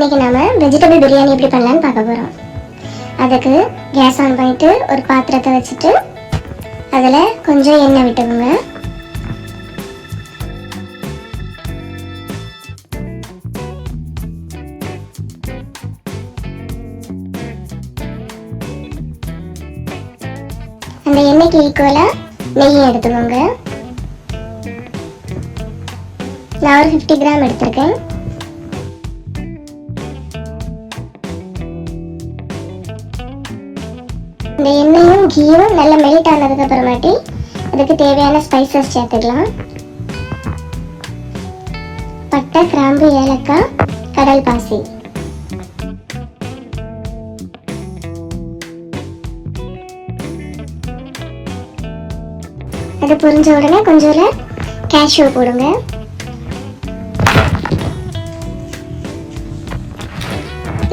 இன்னைக்கு நாம வெஜிடபிள் பிரியாணி எப்படி பண்ணலாம்னு பார்க்க போறோம். அதுக்கு கேஸ் ஆன் பண்ணிட்டு ஒரு பாத்திரத்தை வச்சுட்டு அதில் கொஞ்சம் எண்ணெய் விட்டுக்கோங்க. அந்த எண்ணெய்க்கு ஈக்குவலாக நெய் எடுத்துக்கோங்க. நான் ஒரு 50 கிராம் எடுத்திருக்கேன். இந்த எண்ணெயும் கீயும் நல்லா மெல்ட் ஆனதுக்கு அப்புறமாட்டி அதுக்கு தேவையான ஸ்பைசஸ் சேர்த்துக்கலாம். பட்டை, கிராம்பு, ஏலக்காய், கடல் பாசி. அது பொரிஞ்ச உடனே கொஞ்சம் கேஷ்யூ போடுங்க.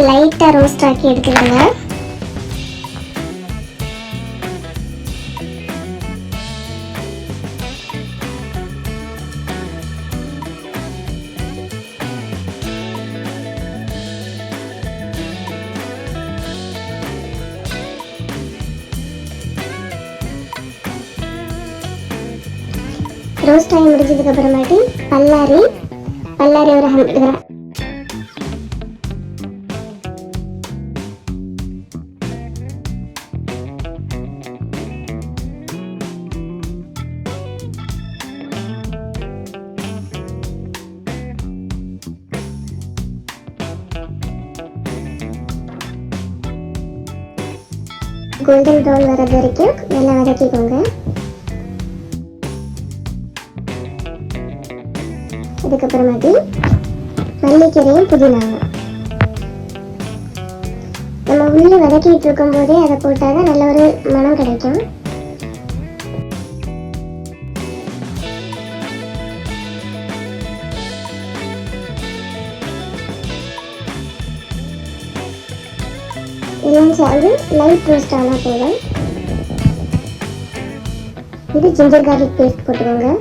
லைட்டாக ரோஸ்ட் ஆக்கி எடுத்துக்கோங்க. ரோஸ்ட் ஆகி முடிஞ்சதுக்கு அப்புறமாட்டி பல்லாரி ஒரு 100 கிராம், கோல்டன் ப்ரௌன் வர்றது வரைக்கும் நல்லா வதக்கிக்கோங்க. அதுக்கப்புறமாட்டி மல்லிக்கீரையும் புதினாவும் நம்ம உள்ளே வதக்கிட்டு இருக்கும் போதே அதை போட்டால் தான் நல்ல ஒரு மனம் கிடைக்கும். இதெல்லாம் சேர்ந்து லைட் ரோஸ்ட் ஆனால் போதும். இது ஜிஞ்சர் கார்லிக் பேஸ்ட் போட்டுக்கோங்க.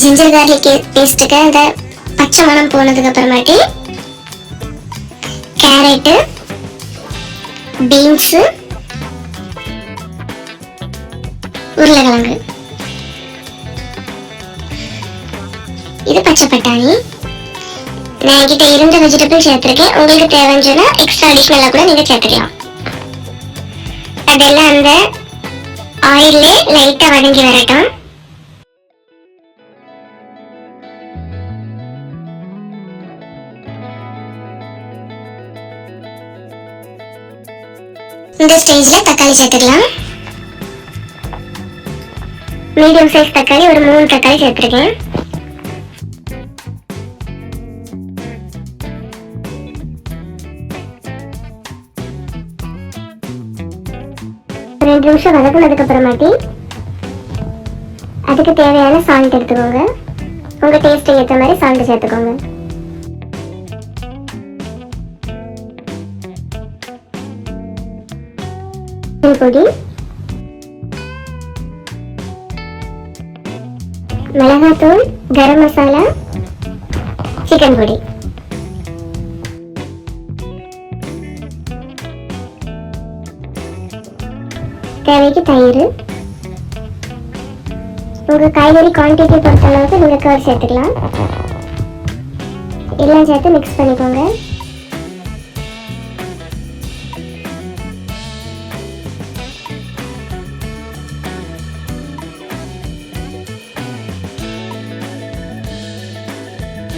ஜிஞ்சர் கார்லிக் பேஸ்ட்டுக்கு அந்த பச்சை மணம் போனதுக்கு அப்புறமாட்டி கேரட்டு, பீன்ஸு, உருளைக்கிழங்கு, இது பச்சை பட்டாணி. நான் என்கிட்ட இருந்த வெஜிடபிள் சேர்த்துருக்கேன். உங்களுக்கு தேவைன்னு சொன்னா எக்ஸ்ட்ரா அடிஷ்னலாக கூட நீங்கள் சேர்த்துக்கலாம். அதெல்லாம் அந்த ஆயிலே லைட்டாக வதங்கி வரட்டும். இந்த ஸ்டேஜில் தக்காளி சேர்த்துக்கலாம். மீடியம் சைஸ் தக்காளி ஒரு 3 தக்காளி சேர்த்துருக்கேன். ரெண்டு நிமிஷம் வதக்குனதுக்கு அப்புறமாட்டி அதுக்கு தேவையான சால்ட் எடுத்துக்கோங்க. உங்க டேஸ்ட்டுக்கு ஏற்ற மாதிரி சால்ட் சேர்த்துக்கோங்க. பொடி, மிளகாத்தூள், கரம் மசாலா, சிக்கன் பொடி. தேவைக்கு தயிர். உங்க காய்கறி குவான்டிட்டி பொறுத்த அளவுக்கு நீங்க கர்ட் சேர்த்துக்கலாம். எல்லாம் சேர்த்து மிக்ஸ் பண்ணிக்கோங்க.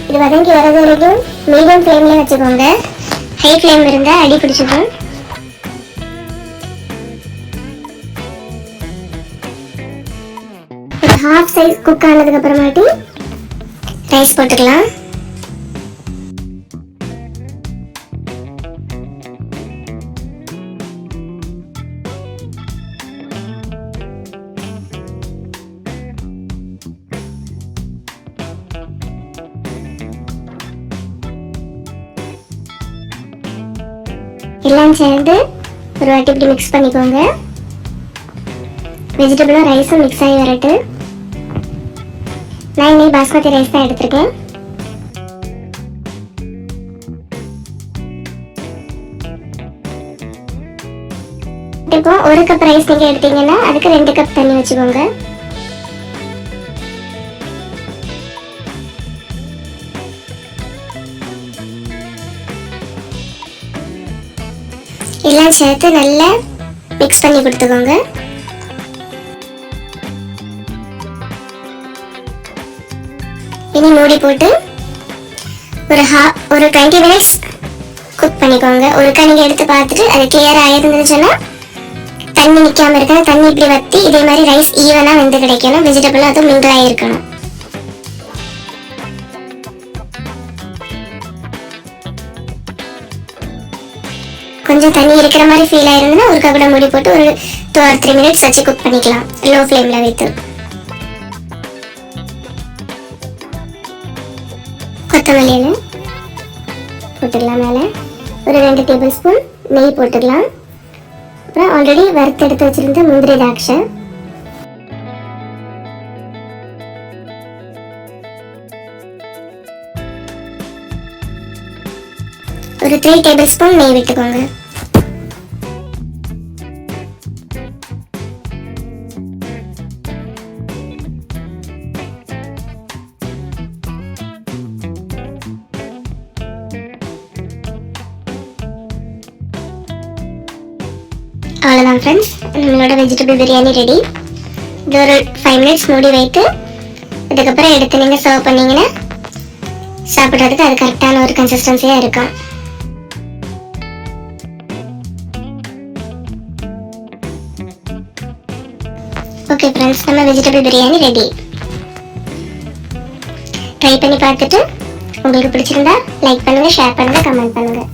இது வதங்கி வரது வரைக்கும் மீடியம் ஃப்ளேம்லேயே வச்சுக்கோங்க. ஹை ஃப்ளேம் இருந்தால் அடி பிடிச்சிக்கும். ஒரு ஹாஃப் சைஸ் குக் ஆனதுக்கு அப்புறமாட்டி ரைஸ் போட்டுக்கலாம். எல்லாம் சேர்ந்து ஒரு வாட்டி இப்படி மிக்ஸ் பண்ணிக்கோங்க. வெஜிடபிளும் ரைஸும் மிக்ஸ் ஆகி வரட்டு. நான் இன்னைக்கு பாஸ்மதி ரைஸ் தான் எடுத்திருக்கேன். இப்போ 1 கப் ரைஸ் நீங்க எடுத்தீங்கன்னா அதுக்கு 2 கப் தண்ணி வச்சுக்கோங்க. எல்லாம் சேர்த்து நல்லா மிக்ஸ் பண்ணி கொடுத்துக்கோங்க. இனி மூடி போட்டு ஒரு 20 மினிட்ஸ் குக் பண்ணிக்கோங்க. ஒருக்கா நீங்க எடுத்து பார்த்துட்டு அது கிளியர் ஆயிருந்துச்சுன்னா தண்ணி நிக்காம இருக்கணும். தண்ணி இப்படி வத்தி இதே மாதிரி ரைஸ் ஈவனா வெந்து கிடைக்கணும். வெஜிடபிள் அதுவும் மிங்கிள் ஆயிருக்கணும். கொஞ்சம் தண்ணி இருக்கிற மாதிரி ஃபீல் ஆயிருந்ததுன்னா ஒருக்கா கூட மூடி போட்டு ஒரு 2 or 3 மினிட்ஸ் வச்சு குக் பண்ணிக்கலாம் லோ ஃப்ளேம்ல வைத்து. கொத்தமல்லி இலை போட்டுக்கலாம். மேலே ஒரு 2 டேபிள் ஸ்பூன் நெய் போட்டுக்கலாம். அப்புறம் ஆல்ரெடி வறுத்து எடுத்து வச்சிருந்த முந்திரி திராட்சை, ஒரு 3 டேபிள் ஸ்பூன் நெய் விட்டுக்கோங்க. அவ்வளோதான் ஃப்ரெண்ட்ஸ், நம்மளோட வெஜிடபிள் பிரியாணி ரெடி. இது ஒரு 5 மினிட்ஸ் மூடி வைத்து அதுக்கப்புறம் எடுத்து நீங்கள் சர்வ் பண்ணிங்கன்னா சாப்பிட்றதுக்கு அது கரெக்டான ஒரு கன்சிஸ்டன்சியாக இருக்கும். ஓகே ஃப்ரெண்ட்ஸ், நம்ம வெஜிடபிள் பிரியாணி ரெடி. ட்ரை பண்ணி பார்த்துட்டு உங்களுக்கு பிடிச்சிருந்தா லைக் பண்ணுங்கள், ஷேர் பண்ணுங்கள், கமெண்ட் பண்ணுங்கள்.